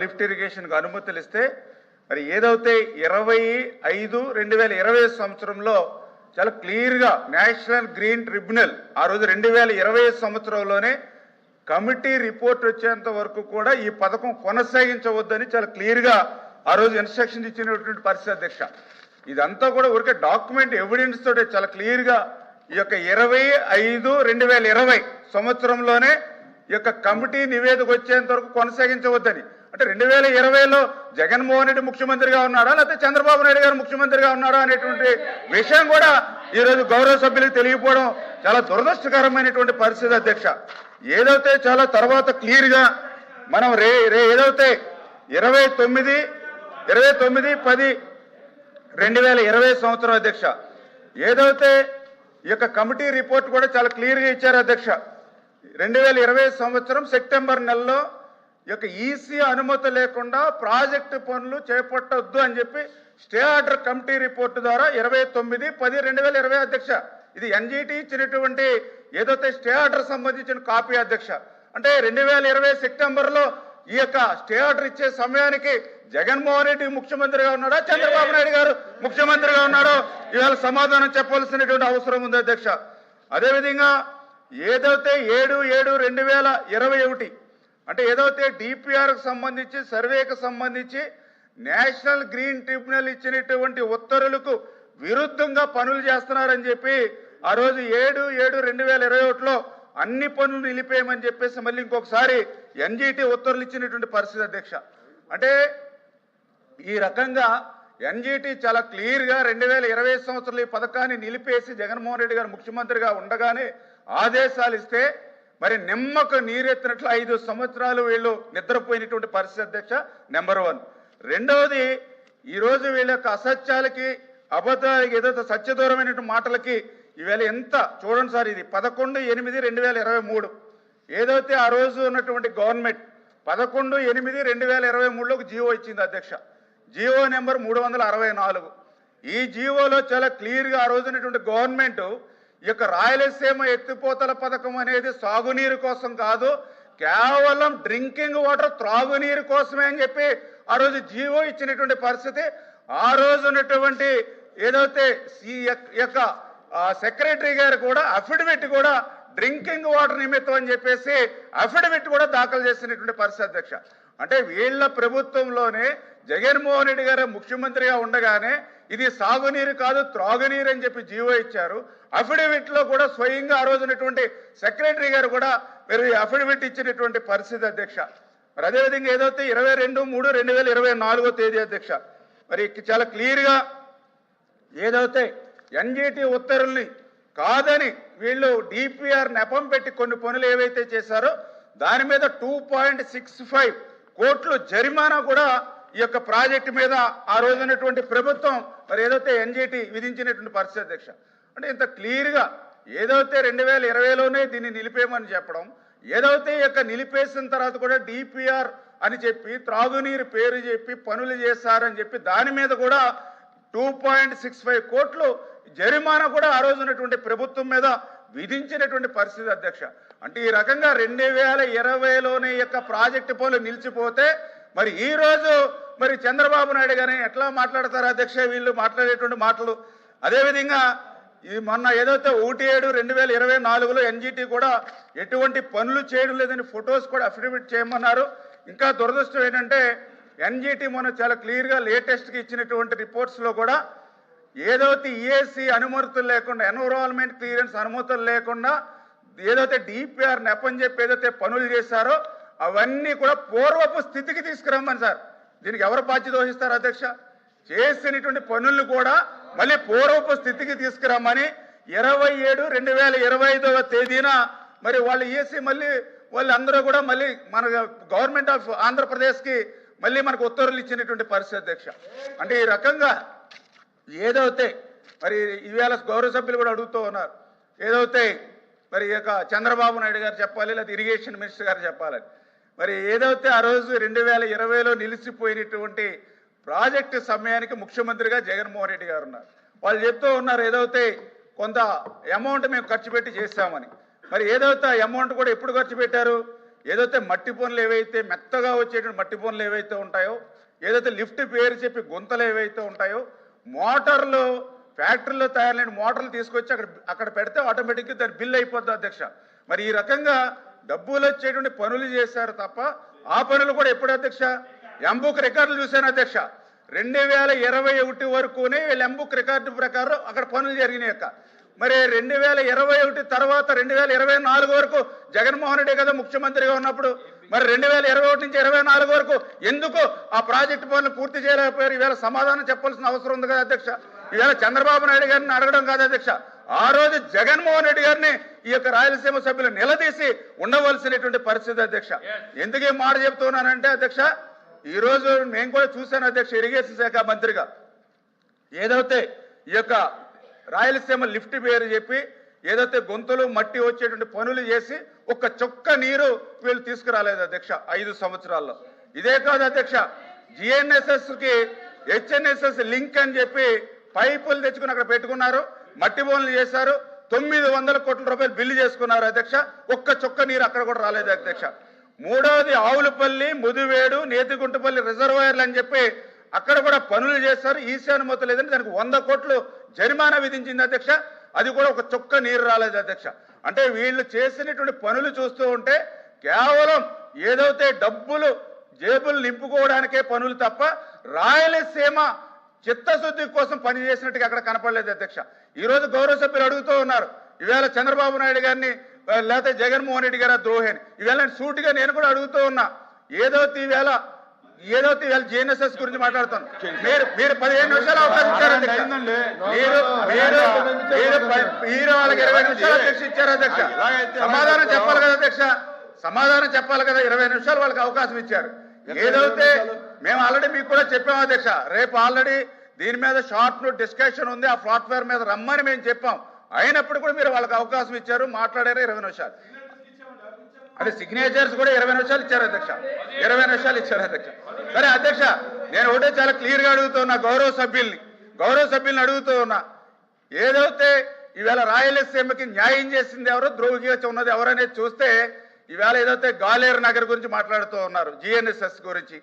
Lift ఇరిగేషన్కు అనుమతులు ఇస్తే మరి ఏదైతే 25/5/2020 సంవత్సరంలో చాలా క్లియర్గా నేషనల్ గ్రీన్ ట్రిబ్యునల్ ఆ రోజు 2020 సంవత్సరంలోనే కమిటీ రిపోర్ట్ వచ్చేంత వరకు కూడా ఈ పథకం కొనసాగించవద్దని చాలా క్లియర్గా ఆ రోజు ఇన్స్ట్రక్షన్ ఇచ్చినటువంటి పరిస్థితి అధ్యక్ష. ఇదంతా కూడా ఊరికే డాక్యుమెంట్ ఎవిడెన్స్ తోటే చాలా క్లియర్గా ఈ యొక్క 25/5/2020 సంవత్సరంలోనే ఈ యొక్క కమిటీ నివేదిక వచ్చేంత వరకు కొనసాగించవద్దని. అంటే 2020లో జగన్మోహన్ రెడ్డి ముఖ్యమంత్రిగా ఉన్నాడా లేకపోతే చంద్రబాబు నాయుడు గారు ముఖ్యమంత్రిగా ఉన్నాడా అనేటువంటి విషయం కూడా ఈరోజు గౌరవ సభ్యులకు తెలియకపోవడం చాలా దురదృష్టకరమైనటువంటి పరిస్థితి అధ్యక్ష. ఏదైతే చాలా తర్వాత క్లియర్గా మనం ఏదైతే 29/10/2020 సంవత్సరం అధ్యక్ష ఏదైతే ఈ యొక్క కమిటీ రిపోర్ట్ కూడా చాలా క్లియర్గా ఇచ్చారు అధ్యక్ష. 2020 సంవత్సరం సెప్టెంబర్ నెలలో ఈ యొక్క ఈసీ అనుమతి లేకుండా ప్రాజెక్టు పనులు చేపట్టొద్దు అని చెప్పి స్టే ఆర్డర్ కమిటీ రిపోర్టు ద్వారా 29/10/2020 అధ్యక్ష. ఇది ఎన్జిటి ఇచ్చినటువంటి ఏదైతే స్టే ఆర్డర్ సంబంధించిన కాపీ అధ్యక్ష. అంటే 2020 సెప్టెంబర్లో ఈ యొక్క స్టే ఆర్డర్ ఇచ్చే సమయానికి జగన్మోహన్ రెడ్డి ముఖ్యమంత్రిగా ఉన్నాడా చంద్రబాబు నాయుడు గారు ముఖ్యమంత్రిగా ఉన్నాడో ఇవాళ సమాధానం చెప్పవలసినటువంటి అవసరం ఉంది అధ్యక్ష. అదేవిధంగా ఏదైతే 7/7/2021 అంటే ఏదైతే డిపిఆర్కు సంబంధించి సర్వేకు సంబంధించి నేషనల్ గ్రీన్ ట్రిబ్యునల్ ఇచ్చినటువంటి ఉత్తర్వులకు విరుద్ధంగా పనులు చేస్తున్నారని చెప్పి ఆ రోజు 7/7/2021లో అన్ని పనులు నిలిపేయమని చెప్పేసి మళ్ళీ ఇంకొకసారి ఎన్జిటి ఉత్తర్వులు ఇచ్చినటువంటి పరిస్థితి అధ్యక్ష. అంటే ఈ రకంగా ఎన్జిటి చాలా క్లియర్గా 2020 సంవత్సరంలో ఈ పథకాన్ని నిలిపేసి జగన్మోహన్ రెడ్డి గారు ముఖ్యమంత్రిగా ఉండగానే ఆదేశాలు ఇస్తే మరి నిమ్మకు నీరెత్తినట్లు 5 సంవత్సరాలు వీళ్ళు నిద్రపోయినటువంటి పరిస్థితి అధ్యక్ష. నెంబర్ 1. రెండవది ఈరోజు వీళ్ళ యొక్క అసత్యాలకి అబద్ధాలకి ఏదైతే సత్యదూరమైనటువంటి మాటలకి ఈవేళ ఎంత చూడండి సార్. ఇది 11/8/2023 ఏదైతే ఆ రోజు ఉన్నటువంటి గవర్నమెంట్ 11/8/2023లో ఒక జీవో ఇచ్చింది అధ్యక్ష. GO number 364. ఈ జీవోలో చాలా క్లియర్గా ఆ రోజు ఉన్నటువంటి గవర్నమెంట్ ఈ యొక్క రాయలసీమ ఎత్తిపోతల పథకం అనేది సాగునీరు కోసం కాదు, కేవలం డ్రింకింగ్ వాటర్ త్రాగునీరు కోసమే అని చెప్పి ఆ రోజు జీవో ఇచ్చినటువంటి పరిస్థితి. ఆ రోజు ఉన్నటువంటి ఏదైతే యొక్క సెక్రటరీ గారు కూడా అఫిడవిట్ కూడా డ్రింకింగ్ వాటర్ నిమిత్తం అని చెప్పేసి అఫిడవిట్ కూడా దాఖలు చేసినటువంటి పరిస్థితి అధ్యక్ష. అంటే వీళ్ళ ప్రభుత్వంలోనే జగన్మోహన్ రెడ్డి గారు ముఖ్యమంత్రిగా ఉండగానే ఇది సాగునీరు కాదు త్రాగునీరు అని చెప్పి జీవో ఇచ్చారు. అఫిడవిట్లో కూడా స్వయంగా ఆ రోజు ఉన్నటువంటి సెక్రటరీ గారు కూడా మీరు అఫిడవిట్ ఇచ్చినటువంటి పరిస్థితి అధ్యక్ష. మరి అదేవిధంగా ఏదైతే 22/3/2024 అధ్యక్ష మరి చాలా క్లియర్గా ఏదైతే ఎన్జిటి ఉత్తర్వుల్ని కాదని వీళ్ళు డిపిఆర్ నెపం పెట్టి కొన్ని పనులు ఏవైతే చేశారో దాని మీద 2.65 కోట్లు జరిమానా కూడా ఈ యొక్క ప్రాజెక్టు మీద ఆ రోజునటువంటి ప్రభుత్వం మరి ఏదైతే ఎన్జిటి విధించినటువంటి పరిస్థితి అధ్యక్ష. అంటే ఇంత క్లియర్గా ఏదైతే 2020లోనే దీన్ని నిలిపేయమని చెప్పడం, ఏదైతే ఈ యొక్క నిలిపేసిన తర్వాత కూడా డిపిఆర్ అని చెప్పి త్రాగునీరు పేరు చెప్పి పనులు చేశారని చెప్పి దాని మీద కూడా 2.65 కోట్లు జరిమానా కూడా ఆ రోజు ఉన్నటువంటి ప్రభుత్వం మీద విధించినటువంటి పరిస్థితి అధ్యక్ష. అంటే ఈ రకంగా 2020లోనే యొక్క ప్రాజెక్టు పనులు నిలిచిపోతే మరి ఈ రోజు మరి చంద్రబాబు నాయుడు గారిని ఎట్లా మాట్లాడతారు అధ్యక్ష వీళ్ళు మాట్లాడేటువంటి మాటలు. అదేవిధంగా ఈ మొన్న ఏదైతే 1/7/2024లో ఎన్జిటి కూడా ఎటువంటి పనులు చేయడం లేదని ఫొటోస్ కూడా అఫిడవిట్ చేయమన్నారు. ఇంకా దురదృష్టం ఏంటంటే ఎన్జిటి మొన్న చాలా క్లియర్గా లేటెస్ట్గా ఇచ్చినటువంటి రిపోర్ట్స్లో కూడా ఏదైతే ఈఏసీ అనుమతులు లేకుండా ఎన్విరాన్మెంట్ క్లియరెన్స్ అనుమతులు లేకుండా ఏదైతే డిపిఆర్ నెపం చెప్పి ఏదైతే పనులు చేశారో అవన్నీ కూడా పూర్వపు స్థితికి తీసుకురమ్మని సార్. దీనికి ఎవరు బాధ్యత వహిస్తారు అధ్యక్ష? చేసినటువంటి పనులను కూడా మళ్ళీ పూర్వపు స్థితికి తీసుకురమ్మని 27/2025 మరి వాళ్ళు ఈఏసీ మళ్ళీ వాళ్ళందరూ కూడా మళ్ళీ మన గవర్నమెంట్ ఆఫ్ ఆంధ్రప్రదేశ్కి మళ్ళీ మనకు ఉత్తర్వులు ఇచ్చినటువంటి పరిస్థితి అధ్యక్ష. అంటే ఈ రకంగా ఏదైతే మరి ఈవేళ గౌరవ సభ్యులు కూడా అడుగుతూ ఉన్నారు ఏదైతే మరి ఈ యొక్క చంద్రబాబు నాయుడు గారు చెప్పాలి లేదా ఇరిగేషన్ మినిస్టర్ గారు చెప్పాలని. మరి ఏదైతే ఆ రోజు 2020లో నిలిచిపోయినటువంటి ప్రాజెక్టు సమయానికి ముఖ్యమంత్రిగా జగన్మోహన్ రెడ్డి గారు ఉన్నారు. వాళ్ళు చెప్తూ ఉన్నారు ఏదైతే కొంత అమౌంట్ మేము ఖర్చు పెట్టి చేస్తామని. మరి ఏదైతే అమౌంట్ కూడా ఎప్పుడు ఖర్చు పెట్టారు? ఏదైతే మట్టి పనులు ఏవైతే మెత్తగా వచ్చేటువంటి మట్టి పనులు ఏవైతే ఉంటాయో, ఏదైతే లిఫ్ట్ పేరు చెప్పి గుంతలు ఏవైతే ఉంటాయో, మోటార్లు ఫ్యాక్టరీలో తయారైన మోటార్లు తీసుకొచ్చి అక్కడ పెడితే ఆటోమేటిక్గా దాని బిల్ అయిపోతుంది అధ్యక్ష. మరి ఈ రకంగా డబ్బులు వచ్చేటువంటి పనులు చేశారు తప్ప ఆ పనులు కూడా ఎప్పుడు అధ్యక్ష? ఎంబుక్ రికార్డులు చూశాను అధ్యక్ష. 2021 వరకునే వీళ్ళు ఎంబుక్ రికార్డు ప్రకారం అక్కడ పనులు జరిగినాయి అక్క. మరి 2021 తర్వాత 2024 వరకు జగన్మోహన్ రెడ్డి కదా ముఖ్యమంత్రిగా ఉన్నప్పుడు, మరి 2021 నుంచి 2024 వరకు ఎందుకు ఆ ప్రాజెక్టు పనులు పూర్తి చేయలేకపోయారు? ఈవేళ సమాధానం చెప్పాల్సిన అవసరం ఉంది కదా అధ్యక్ష. ఈవేళ చంద్రబాబు నాయుడు గారిని అడగడం కాదు అధ్యక్ష, ఆ రోజు జగన్మోహన్ రెడ్డి గారిని ఈ యొక్క రాయలసీమ సభ్యులు నిలదీసి ఉండవలసినటువంటి పరిస్థితి అధ్యక్ష. ఎందుకు ఈ మాట చెప్తున్నానంటే అధ్యక్ష, ఈ రోజు నేను కూడా చూశాను అధ్యక్ష, ఇరిగేషన్ శాఖ మంత్రిగా ఏదైతే ఈ యొక్క రాయలసీమ లిఫ్ట్ పేరు చెప్పి ఏదైతే గొంతులు మట్టి వచ్చేటువంటి పనులు చేసి ఒక్క చుక్క నీరు వీళ్ళు తీసుకురాలేదు అధ్యక్ష 5 సంవత్సరాల్లో. ఇదే కాదు అధ్యక్ష, జిఎన్ఎస్ఎస్ కి హెచ్ఎన్ఎస్ఎస్ లింక్ అని చెప్పి పైపులు తెచ్చుకుని అక్కడ పెట్టుకున్నారు, మట్టి పనులు చేశారు, 900 కోట్ల రూపాయలు బిల్లు చేసుకున్నారు అధ్యక్ష. ఒక్క చుక్క నీరు అక్కడ కూడా రాలేదు అధ్యక్ష. మూడవది ఆవులపల్లి, ముదివేడు, నేతిగుంటపల్లి రిజర్వాయర్లు అని చెప్పి అక్కడ కూడా పనులు చేశారు, ఈశానుమతి లేదని దానికి 100 కోట్లు జరిమానా విధించింది అధ్యక్ష. అది కూడా ఒక చుక్క నీరు రాలేదు అధ్యక్ష. అంటే వీళ్ళు చేసినటువంటి పనులు చూస్తూ ఉంటే కేవలం ఏదైతే డబ్బులు జేబులు నింపుకోవడానికే పనులు తప్ప రాయలసీమ చిత్తశుద్ధి కోసం పనిచేసినట్టుగా అక్కడ కనపడలేదు అధ్యక్ష. ఈ రోజు గౌరవ సభ్యులు అడుగుతూ ఉన్నారు, ఈవేళ చంద్రబాబు నాయుడు గారిని లేకపోతే జగన్మోహన్ రెడ్డి గారు ద్రోహి ఈవేళ సూటిగా నేను కూడా అడుగుతూ ఉన్నా. ఏదైతే ఈవేళ జిఎన్ఎస్ఎస్ గురించి మాట్లాడుతాను, మీరు 15 నిమిషాలు అవకాశం ఇచ్చారు అధ్యక్ష. మీరు వాళ్ళకి 20 నిమిషాలు అధ్యక్ష ఇచ్చారు అధ్యక్ష. సమాధానం చెప్పాలి కదా అధ్యక్ష, సమాధానం చెప్పాలి కదా. 20 నిమిషాలు వాళ్ళకి అవకాశం ఇచ్చారు. ఏదైతే మేము ఆల్రెడీ మీకు కూడా చెప్పాము అధ్యక్ష, రేపు ఆల్రెడీ దీని మీద షార్ట్ నోట్ డిస్కషన్ ఉంది, ఆ ప్లాట్ఫామ్ మీద రమ్మని మేము చెప్పాం. అయినప్పుడు కూడా మీరు వాళ్ళకి అవకాశం ఇచ్చారు, మాట్లాడారు 20 నిమిషాలు. అంటే సిగ్నేచర్స్ కూడా 20 నిమిషాలు ఇచ్చారు అధ్యక్ష, 20 నిమిషాలు ఇచ్చారు అధ్యక్ష. సరే అధ్యక్ష, నేను ఒకటే చాలా క్లియర్గా అడుగుతున్నా గౌరవ సభ్యుల్ని అడుగుతూ ఉన్నా, ఏదైతే ఈవేళ రాయలసీమకి న్యాయం చేసింది ఎవరు, ద్రోహిగా ఉన్నది ఎవరనేది చూస్తే ఈవేళ ఏదైతే గాలేరు నగర్ గురించి మాట్లాడుతూ ఉన్నారు, జిఎన్ఎస్ఎస్ గురించి